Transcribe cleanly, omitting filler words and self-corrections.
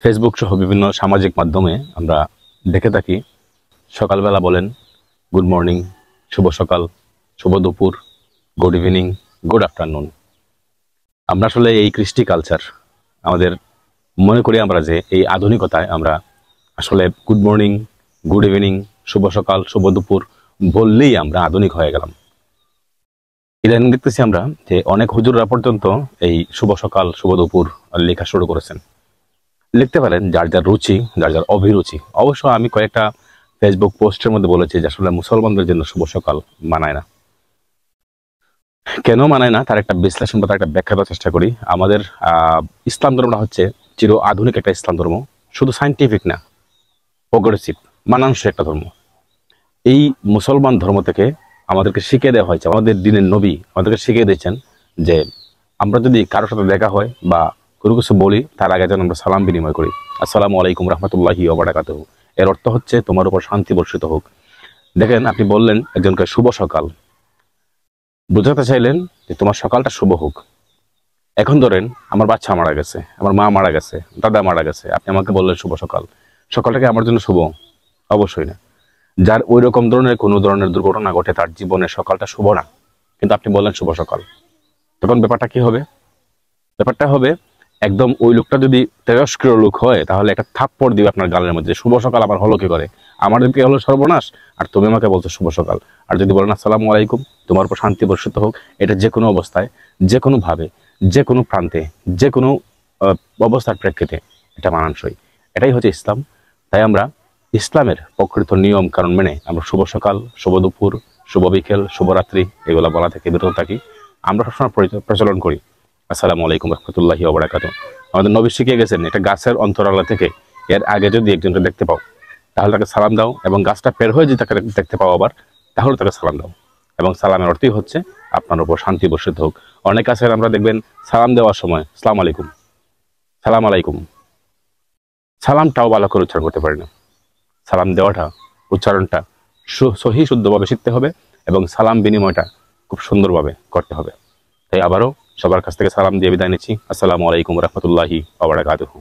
Facebook সহ বিভিন্ন সামাজিক মাধ্যমে আমরা দেখে থাকি সকালবেলা বলেন গুড মর্নিং, শুভ সকাল, শুভ দুপুর, গুড ইভিনিং, গুড আফটারনুন। আমরা আসলে এই কৃষ্টি কালচার আমাদের মনে করি আমরা যে এই আধুনিকতায় আমরা আসলে গুড মর্নিং, গুড ইভিনিং, শুভ সকাল, শুভ দুপুর বললেই আমরা আধুনিক হয়ে গেলাম। ইদানিং দেখতেছি আমরা যে অনেক হুজুররা পর্যন্ত এই শুভ সকাল, শুভ দুপুর লেখা শুরু করেছেন। লিখতে পারেন যার যার রুচি, যার যার অভিরুচি। অবশ্য আমি কয়েকটা ফেসবুক পোস্টের মধ্যে বলেছি যে আসলে মুসলমানদের জন্য শুভ সকাল মানায় না। কেন মানায় না তার একটা বিশ্লেষণ বা তার একটা ব্যাখ্যা দেওয়ার চেষ্টা করি। আমাদের ইসলাম ধর্মটা হচ্ছে চির আধুনিক একটা ইসলাম ধর্ম, শুধু সাইন্টিফিক না, প্রোগ্রেসিভ, মানানসই একটা ধর্ম। এই মুসলমান ধর্ম থেকে আমাদেরকে শিখিয়ে দেওয়া হয়েছে, আমাদের দিনের নবী আমাদেরকে শিখিয়ে দিয়েছেন যে আমরা যদি কারোর সাথে দেখা হয় বা কোনো কিছু বলি তার আগে যেন আমরা সালাম বিনিময় করি। আসসালামু আলাইকুম রহমতুল্লাহি ওয়া বারাকাতুহু। এর অর্থ হচ্ছে তোমার উপর শান্তি বর্ষিত হোক। দেখেন, আপনি বললেন একজনকে শুভ সকাল, বোঝাতে চাইলেন যে তোমার সকালটা শুভ হোক। এখন ধরেন আমার বাচ্চা মারা গেছে, আমার মা মারা গেছে, দাদা মারা গেছে, আপনি আমাকে বললেন শুভ সকাল। সকালটাকে আমার জন্য শুভ? অবশ্যই না। যার ওই রকম ধরনের কোনো ধরনের দুর্ঘটনা ঘটে তার জীবনে সকালটা শুভ না, কিন্তু আপনি বললেন শুভ সকাল। তখন ব্যাপারটা কি হবে? ব্যাপারটা হবে একদম ওই লোকটা যদি তেজস্ক্রিয় লোক হয় তাহলে একটা থাপ্পড় দিবে আপনার গালের মধ্যে, শুভ সকাল আবার হলো কি করে, আমার দিকে হলো সর্বনাশ আর তুমি আমাকে বলছো শুভ সকাল। আর যদি বলেন আসসালামু আলাইকুম, তোমার উপর শান্তি বর্ষিত হোক, এটা যে কোনো অবস্থায়, যে কোনো ভাবে, যে কোনো প্রান্তে, যে কোনো অবস্থার প্রেক্ষিতে এটা মানানসই। এটাই হচ্ছে ইসলাম। তাই আমরা ইসলামের প্রকৃত নিয়ম কারণ মেনে আমরা শুভ সকাল, শুভ দুপুর, শুভ বিকেল, শুভরাত্রি এগুলো বলা থেকে বিরত থাকি। আমরা সবসময় প্রচলন করি আসসালামু আলাইকুম রহমতুল্লাহি ওয়া বারাকাতুহু। আমাদের নবী শিখিয়ে গেছেন এটা গাছের অন্তরালা থেকে এর আগে যদি একজনকে দেখতে পাও তাহলে তাকে সালাম দাও, এবং গাছটা পের হয়ে যদি তাকে দেখতে পাও আবার তাহলে তাকে সালাম দাও। এবং সালামের অর্থই হচ্ছে আপনার উপর শান্তি বর্ষিত হোক। অনেক আছে আমরা দেখবেন সালাম দেওয়ার সময় সালাম আলাইকুম, সালাম আলাইকুম, সালামটাও ভালো করে উচ্চারণ করতে পারি না। সালাম দেওয়াটা, উচ্চারণটা সহি শুদ্ধভাবে শিখতে হবে এবং সালাম বিনিময়টা খুব সুন্দরভাবে করতে হবে। তাই আবারও সবার কাছ থেকে সালাম দিয়ে বিদায় নিচ্ছি। আসসালামু আলাইকুম রহমতুল্লাহি ওয়া বারাকাতুহু।